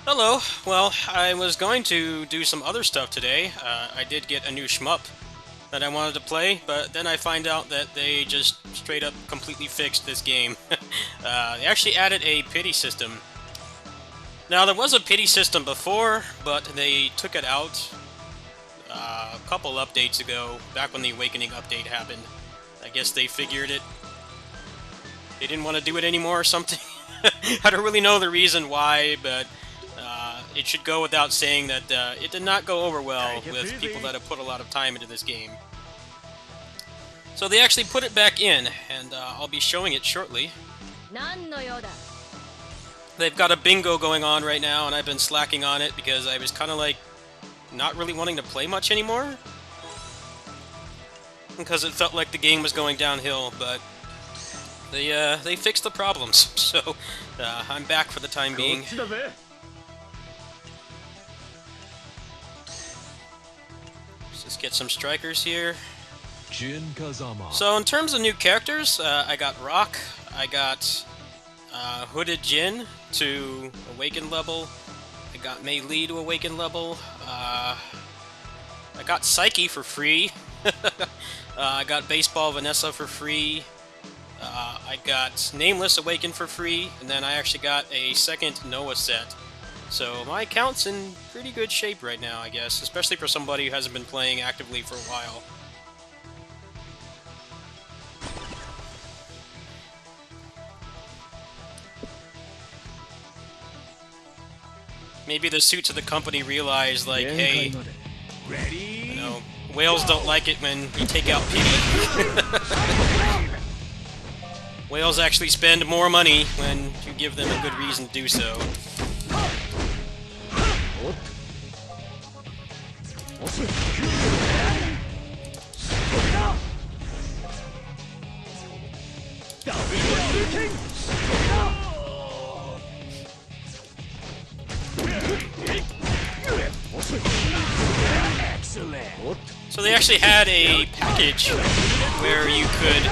Hello. Well, I was going to do some other stuff today. I did get a new shmup that I wanted to play, but then I find out that they just straight up completely fixed this game. They actually added a pity system. Now, there was a pity system before, but they took it out a couple updates ago, back when the Awakening update happened. I guess they figured they didn't want to do it anymore or something. I don't really know the reason why, but it should go without saying that it did not go over well with people that have put a lot of time into this game. So they actually put it back in, and I'll be showing it shortly. They've got a bingo going on right now, and I've been slacking on it because I was kind of like not really wanting to play much anymore. Because it felt like the game was going downhill, but they fixed the problems, so I'm back for the time being. Let's just get some strikers here. So in terms of new characters, I got Rock, I got Hooded Jin to Awaken level, I got Mei Li to Awaken level, I got Psyche for free, I got Baseball Vanessa for free, I got Nameless Awaken for free, and then I actually got a second Noah set. So my account's in pretty good shape right now, I guess, especially for somebody who hasn't been playing actively for a while. Maybe the suits of the company realize, like, hey, you know, whales don't like it when you take out pity. Whales actually spend more money when you give them a good reason to do so. So they actually had a package where you could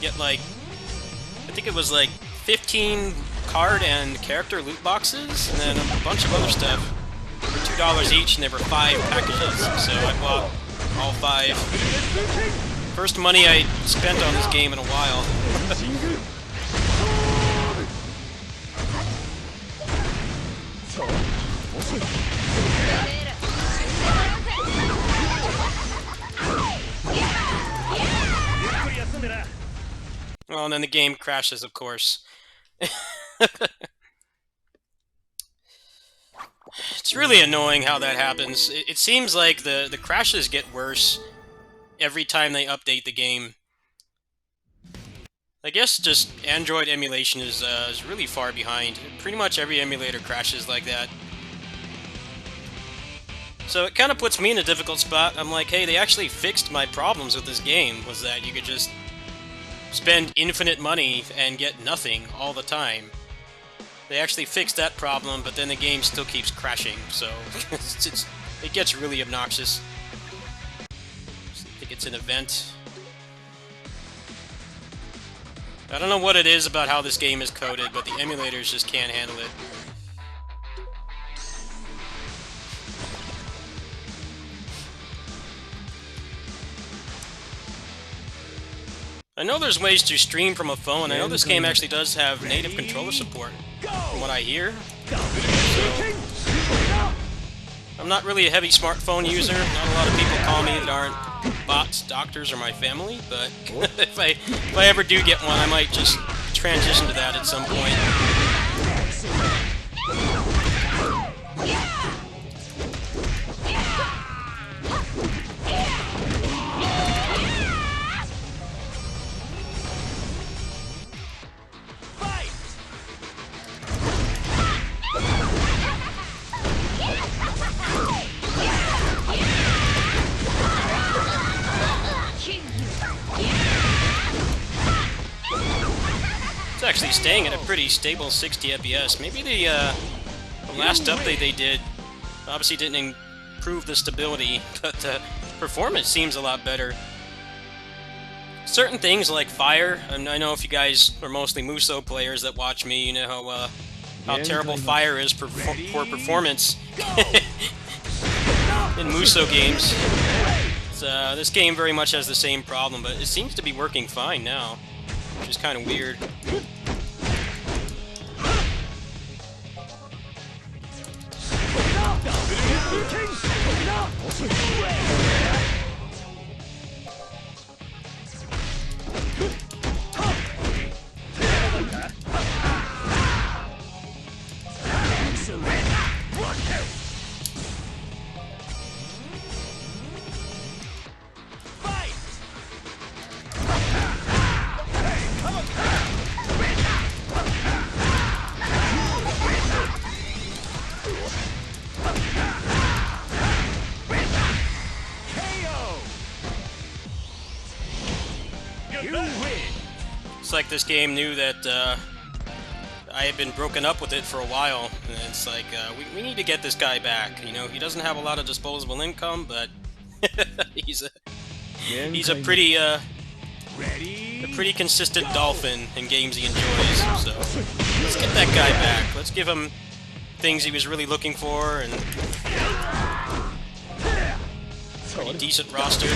get, like, I think it was like 15 card and character loot boxes, and then a bunch of other stuff for $2 each, and there were 5 packages, so I bought all 5. First money I spent on this game in a while. Well, and then the game crashes, of course. It's really annoying how that happens. It seems like the crashes get worse every time they update the game. I guess just Android emulation is really far behind. Pretty much every emulator crashes like that. So it kind of puts me in a difficult spot. I'm like, hey, they actually fixed my problems with this game, was that you could just spend infinite money and get nothing all the time. They actually fixed that problem, but then the game still keeps crashing, so it gets really obnoxious. I think it's an event. I don't know what it is about how this game is coded, but the emulators just can't handle it. I know there's ways to stream from a phone. I know this game actually does have native controller support, from what I hear. So, I'm not really a heavy smartphone user. Not a lot of people call me that aren't bots, doctors, or my family, but if I ever do get one, I might just transition to that at some point. Actually staying at a pretty stable 60 FPS. Maybe the last update they did obviously didn't improve the stability, but performance seems a lot better. Certain things like fire, and I know if you guys are mostly Muso players that watch me, you know how how terrible fire is for performance in Muso games. This game very much has the same problem, but it seems to be working fine now, which is kind of weird. It's like this game knew that I had been broken up with it for a while, and it's like, we need to get this guy back. You know, he doesn't have a lot of disposable income, but he's a pretty consistent dolphin in games he enjoys. So let's get that guy back. Let's give him things he was really looking for, and pretty decent roster.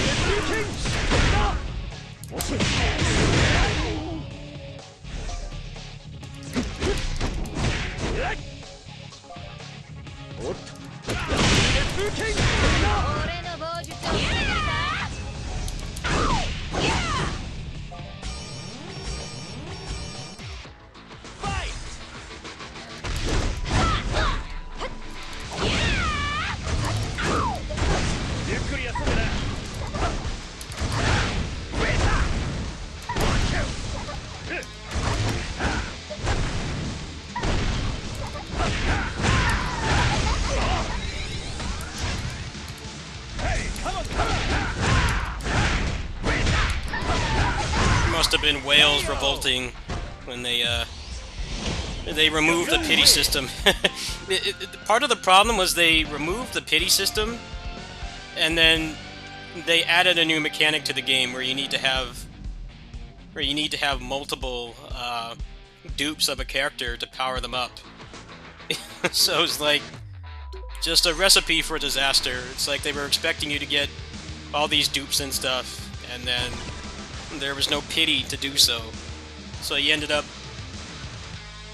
Must have been whales revolting when they removed the pity system. Part of the problem was they removed the pity system, and then they added a new mechanic to the game where you need to have multiple dupes of a character to power them up. So it's like just a recipe for disaster. It's like they were expecting you to get all these dupes and stuff, and then there was no pity to do so. So you ended up...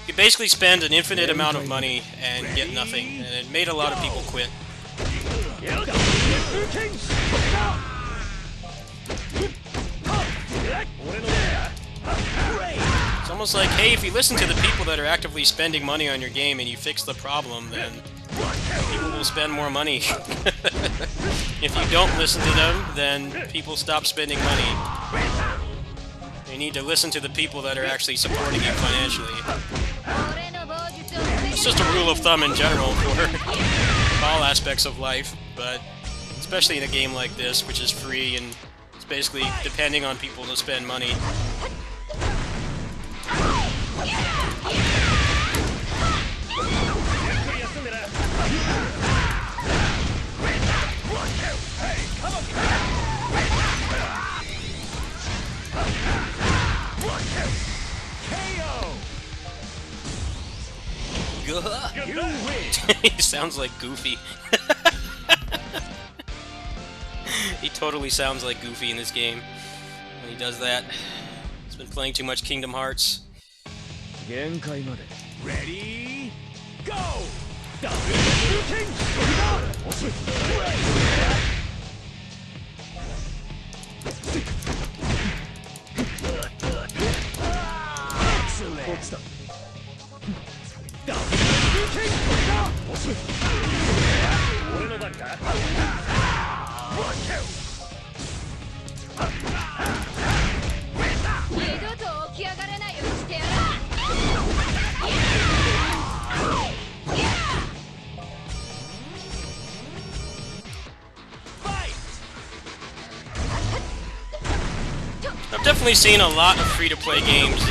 You basically spend an infinite amount of money and get nothing, and it made a lot of people quit. It's almost like, hey, if you listen to the people that are actively spending money on your game and you fix the problem, then people will spend more money. If you don't listen to them, then people stop spending money. You need to listen to the people that are actually supporting you financially. It's just a rule of thumb in general for all aspects of life, but especially in a game like this, which is free and it's basically depending on people to spend money. He sounds like Goofy. He totally sounds like Goofy in this game when he does that. He's been playing too much Kingdom Hearts. Ready, go! Excellent. I've definitely seen a lot of free-to-play games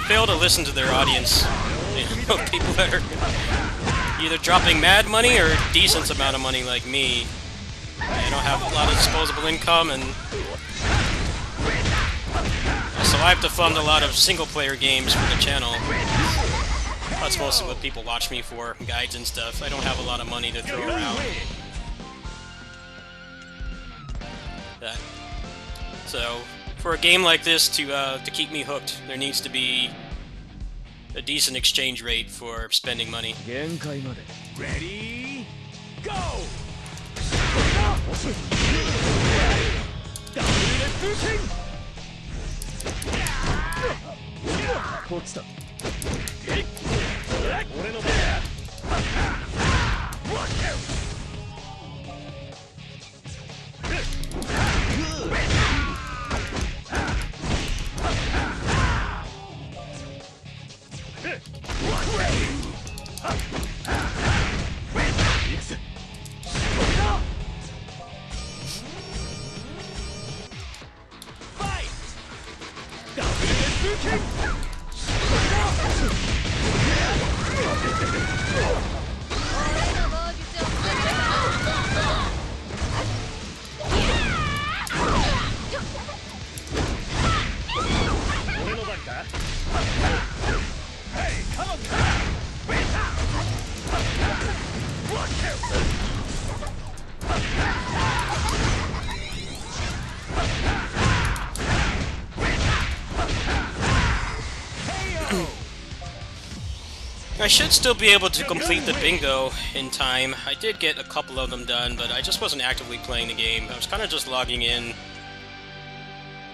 fail to listen to their audience. You know, people that are either dropping mad money or a decent amount of money like me. They don't have a lot of disposable income, and so I have to fund a lot of single-player games for the channel. That's mostly what people watch me for, guides and stuff. I don't have a lot of money to throw around. So, for a game like this to keep me hooked, there needs to be a decent exchange rate for spending money. Ready, go! I should still be able to complete the bingo in time. I did get a couple of them done, but I just wasn't actively playing the game. I was kind of just logging in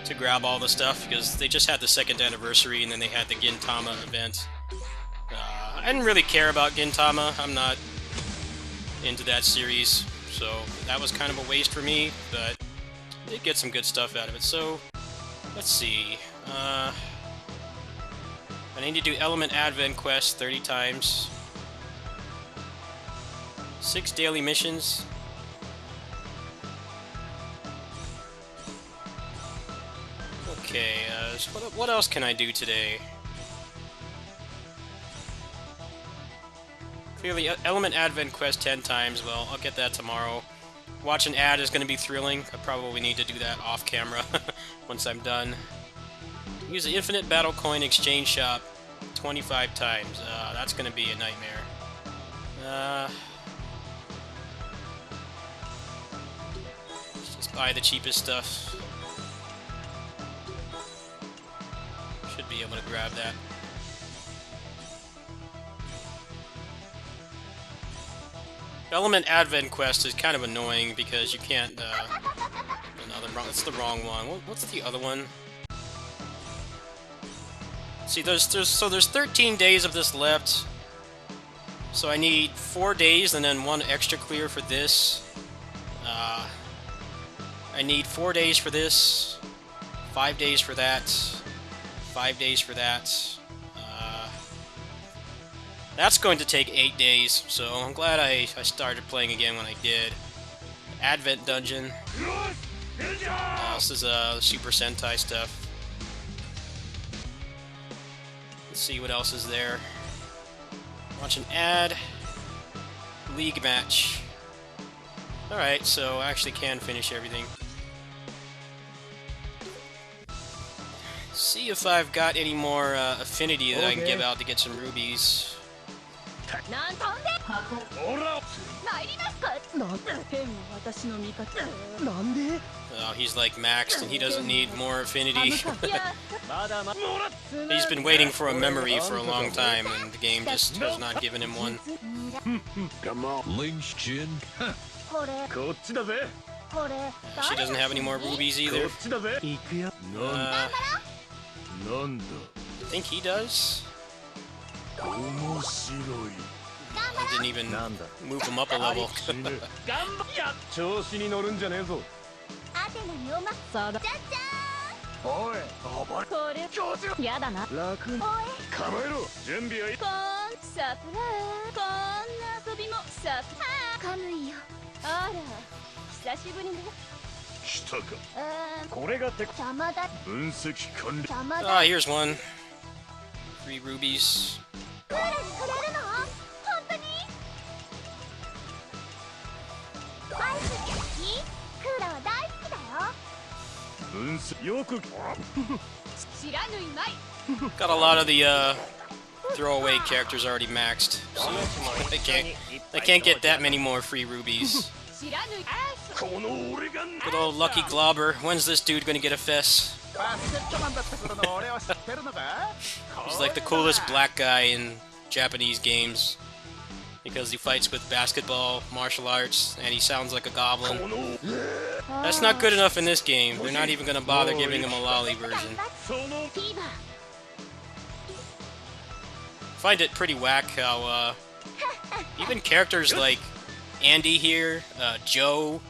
to grab all the stuff, because they just had the 2nd anniversary, and then they had the Gintama event. I didn't really care about Gintama. I'm not into that series, so that was kind of a waste for me, but I did get some good stuff out of it. So, let's see. I need to do Element Advent quests 30 times. 6 daily missions. Okay, so what else can I do today? Clearly, Element Advent quest 10 times. Well, I'll get that tomorrow. Watch an ad is going to be thrilling. I probably need to do that off camera once I'm done. Use the Infinite Battle Coin Exchange Shop 25 times. That's going to be a nightmare. Let's just buy the cheapest stuff. Should be able to grab that. Element Advent quest is kind of annoying because you can't. That's the wrong one. What's the other one? See, there's 13 days of this left, so I need 4 days and then 1 extra clear for this. I need 4 days for this, 5 days for that, 5 days for that. That's going to take 8 days, so I'm glad I started playing again when I did. Advent Dungeon. This is Super Sentai stuff. Let's see what else is there. Watch an ad. League match. Alright, so I actually can finish everything. See if I've got any more affinity that I can give out to get some rubies. Oh, he's like maxed and he doesn't need more affinity. He's been waiting for a memory for a long time and the game just has not given him one. Come on, Link's chin. She doesn't have any more rubies either. I think he does. I didn't even move him up a level. Ah, here's one. 3 rubies. Got a lot of the throwaway characters already maxed, so they can't get that many more free rubies. Good old Lucky Globber. When's this dude gonna get a fess? He's like the coolest black guy in Japanese games because he fights with basketball, martial arts, and he sounds like a goblin. That's not good enough in this game. They're not even gonna bother giving him a lolly version. I find it pretty whack how even characters like Andy here, Joe,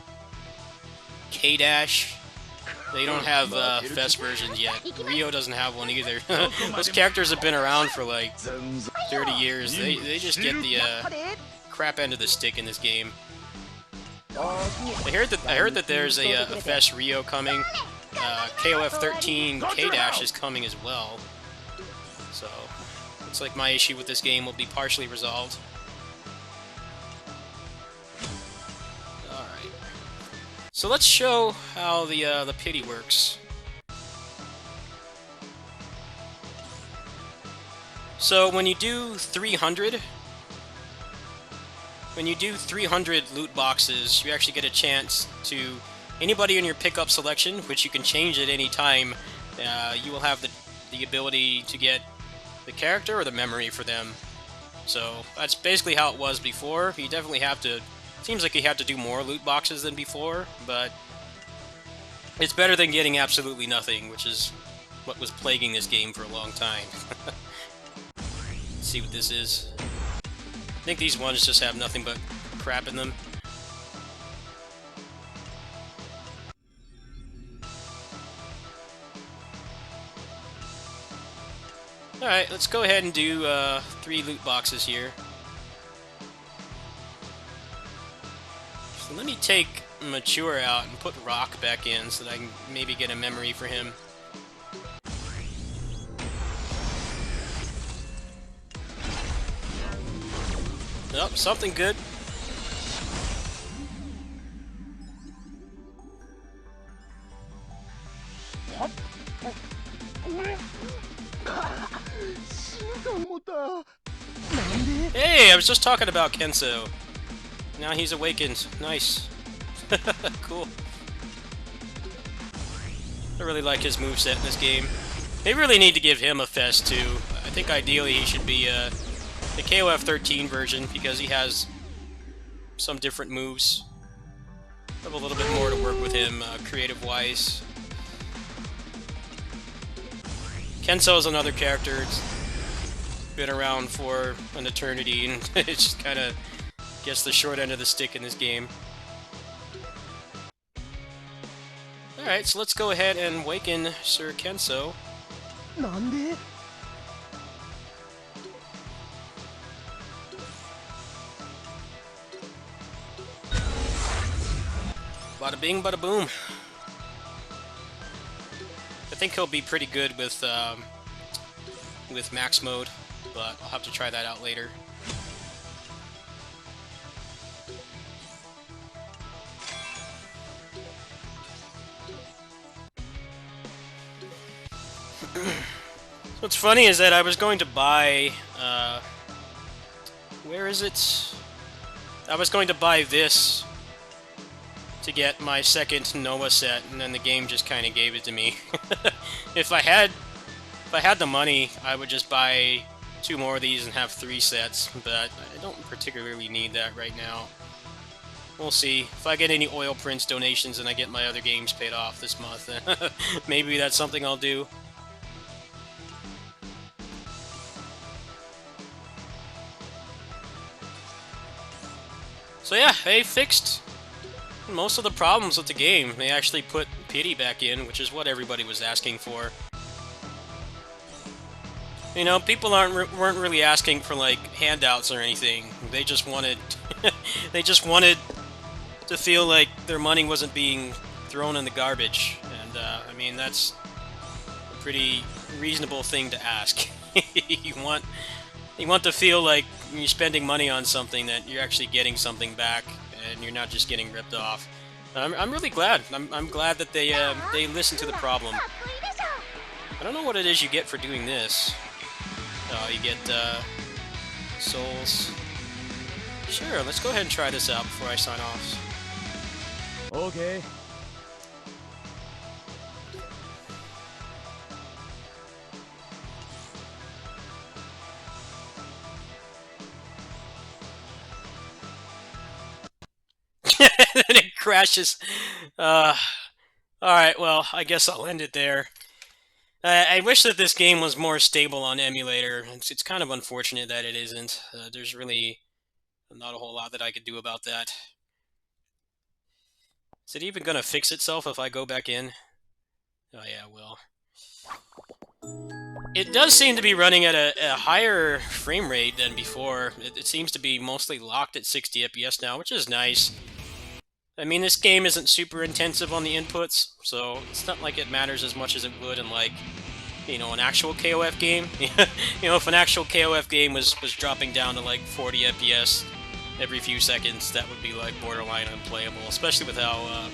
K-Dash, they don't have fest versions yet. Rio doesn't have one either. Those characters have been around for like 30 years. They just get the crap end of the stick in this game. I heard that there's a fest Rio coming. KOF 13 K-Dash is coming as well. So looks like my issue with this game will be partially resolved. Alright. So let's show how the pity works. So when you do 300 loot boxes, you actually get a chance to anybody in your pickup selection, which you can change at any time. You will have the ability to get the character or the memory for them. So that's basically how it was before. You definitely have to. Seems like you have to do more loot boxes than before, but it's better than getting absolutely nothing, which is what was plaguing this game for a long time. Let's see what this is. I think these ones just have nothing but crap in them. Alright, let's go ahead and do 3 loot boxes here. So let me take Mature out and put Rock back in so that I can maybe get a memory for him. Oh, something good. Hey, I was just talking about Kenso. Now he's awakened. Nice. Cool. I really like his moveset in this game. They really need to give him a fest too. I think ideally he should be the KOF 13 version because he has some different moves. Have a little bit more to work with him creative-wise. Kenso is another character. It's been around for an eternity, and it just kind of gets the short end of the stick in this game. Alright, so let's go ahead and awaken Sir Kenso. Nande? Bada bing, bada boom. I think he'll be pretty good with max mode, but I'll have to try that out later. What's funny is that I was going to buy, where is it? I was going to buy this to get my second Noah set, and then the game just kind of gave it to me. If I had the money, I would just buy 2 more of these and have 3 sets, but I don't particularly need that right now. We'll see. If I get any oil prints donations and I get my other games paid off this month, maybe that's something I'll do. So yeah, they fixed most of the problems with the game. They actually put pity back in, which is what everybody was asking for. You know, people weren't really asking for like handouts or anything. They just wanted they just wanted to feel like their money wasn't being thrown in the garbage. And I mean, that's a pretty reasonable thing to ask. You want to feel like you're spending money on something that you're actually getting something back, and you're not just getting ripped off. I'm really glad. I'm glad that they listened to the problem. I don't know what it is you get for doing this. Oh, you get souls. Sure, let's go ahead and try this out before I sign off. Okay. And it crashes. Alright, well, I guess I'll end it there. I wish that this game was more stable on emulator. It's kind of unfortunate that it isn't. There's really not a whole lot that I could do about that. Is it even gonna fix itself if I go back in? Oh yeah, it will. It does seem to be running at a higher frame rate than before. It seems to be mostly locked at 60 FPS now, which is nice. I mean, this game isn't super intensive on the inputs, so it's not like it matters as much as it would in, like, you know, an actual KOF game. You know, if an actual KOF game was dropping down to, like, 40 FPS every few seconds, that would be, like, borderline unplayable, especially with how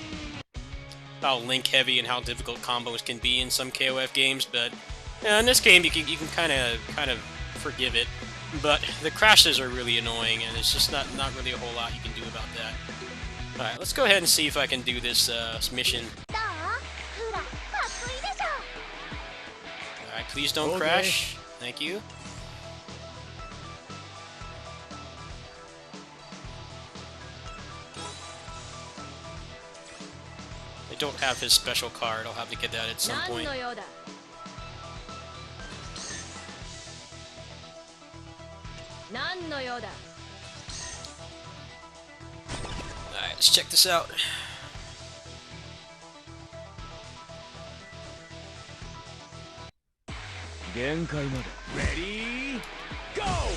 link-heavy and how difficult combos can be in some KOF games, but in this game, you can kind of forgive it. But the crashes are really annoying, and it's just not really a whole lot you can do about that. Alright, let's go ahead and see if I can do this mission. Alright, please don't crash. Thank you. I don't have his special card. I'll have to get that at some point. Alright, let's check this out. Ready? Go!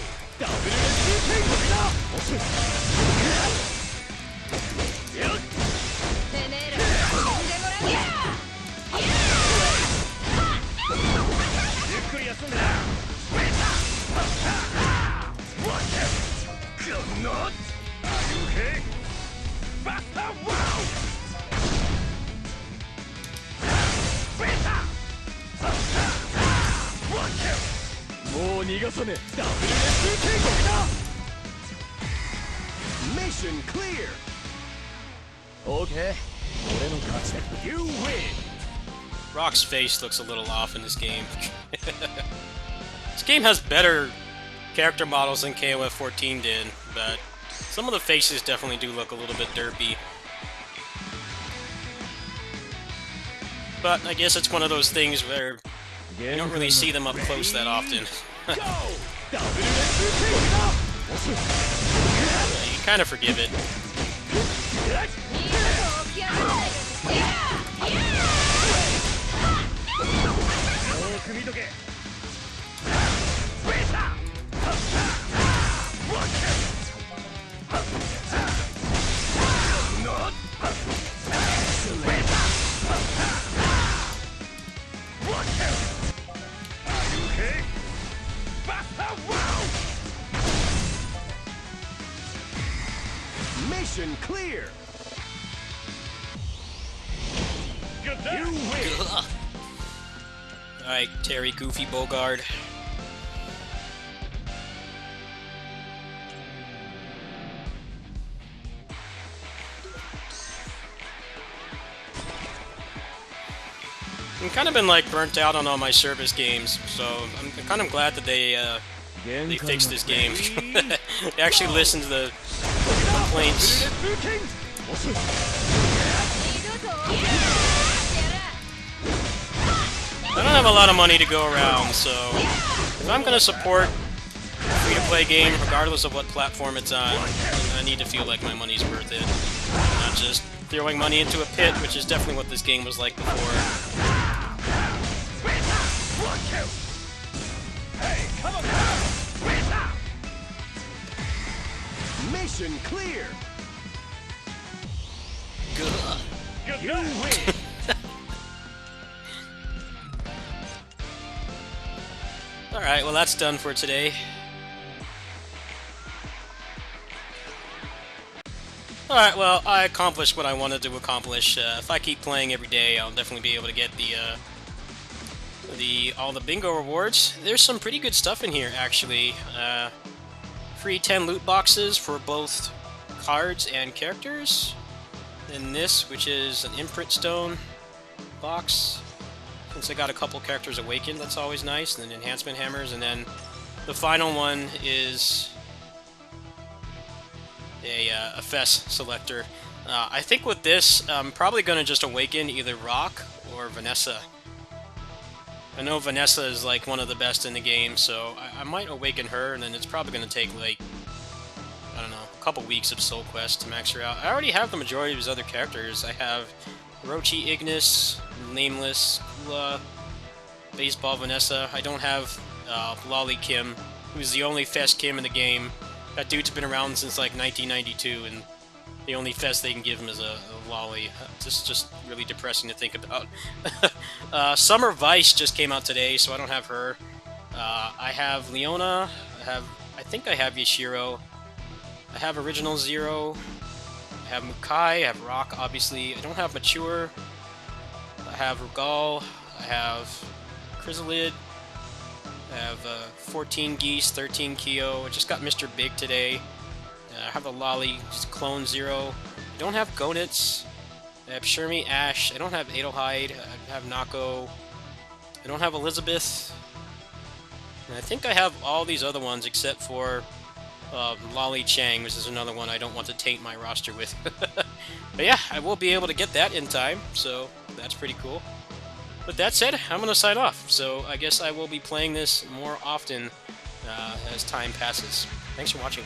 Mission clear. Okay. You win. Rock's face looks a little off in this game. This game has better character models than KOF 14 did, but some of the faces definitely do look a little bit derpy. But I guess it's one of those things where you don't really see them up close that often. You kind of forgive it. Mission clear. You win. Alright, Terry Goofy Bogard. I'm kind of been like burnt out on all my service games, so I'm kind of glad that they fixed this game. They actually listened to the complaints. I don't have a lot of money to go around, so if I'm gonna support a free-to-play game, regardless of what platform it's on, I need to feel like my money's worth it. Not just throwing money into a pit, which is definitely what this game was like before. Hey, come on! Mission clear. Good. You win. Alright, well that's done for today. Alright, well, I accomplished what I wanted to accomplish. If I keep playing every day, I'll definitely be able to get all the bingo rewards. There's some pretty good stuff in here, actually. Free 10 loot boxes for both cards and characters. Then this, which is an imprint stone box. Since I got a couple characters awakened, that's always nice. And then enhancement hammers, and then the final one is a FES selector. I think with this, I'm probably going to just awaken either Rock or Vanessa. I know Vanessa is like one of the best in the game, so I might awaken her, and then it's probably going to take like, I don't know, a couple weeks of Soul Quest to max her out. I already have the majority of his other characters. I have Orochi Ignis, Nameless, Kula, Baseball Vanessa. I don't have Lolly Kim, who's the only FES Kim in the game. That dude's been around since like 1992, and the only FES they can give him is a Lolly. Just really depressing to think about. Summer Vice just came out today, so I don't have her. I have Leona. I think I have Yashiro. I have Original Zero. I have Mukai. I have Rock, obviously. I don't have Mature. I have Rugal. I have Chrysalid. I have 14 Geese, 13 Kyo. I just got Mr. Big today. I have a Lolly, just Clone Zero. I don't have Gonitz. I have Shermie Ash. I don't have Adelheid. I have Nako. I don't have Elizabeth. And I think I have all these other ones except for Lolly Chang, which is another one I don't want to taint my roster with. But yeah, I will be able to get that in time, so that's pretty cool. With that said, I'm going to sign off, so I guess I will be playing this more often as time passes. Thanks for watching.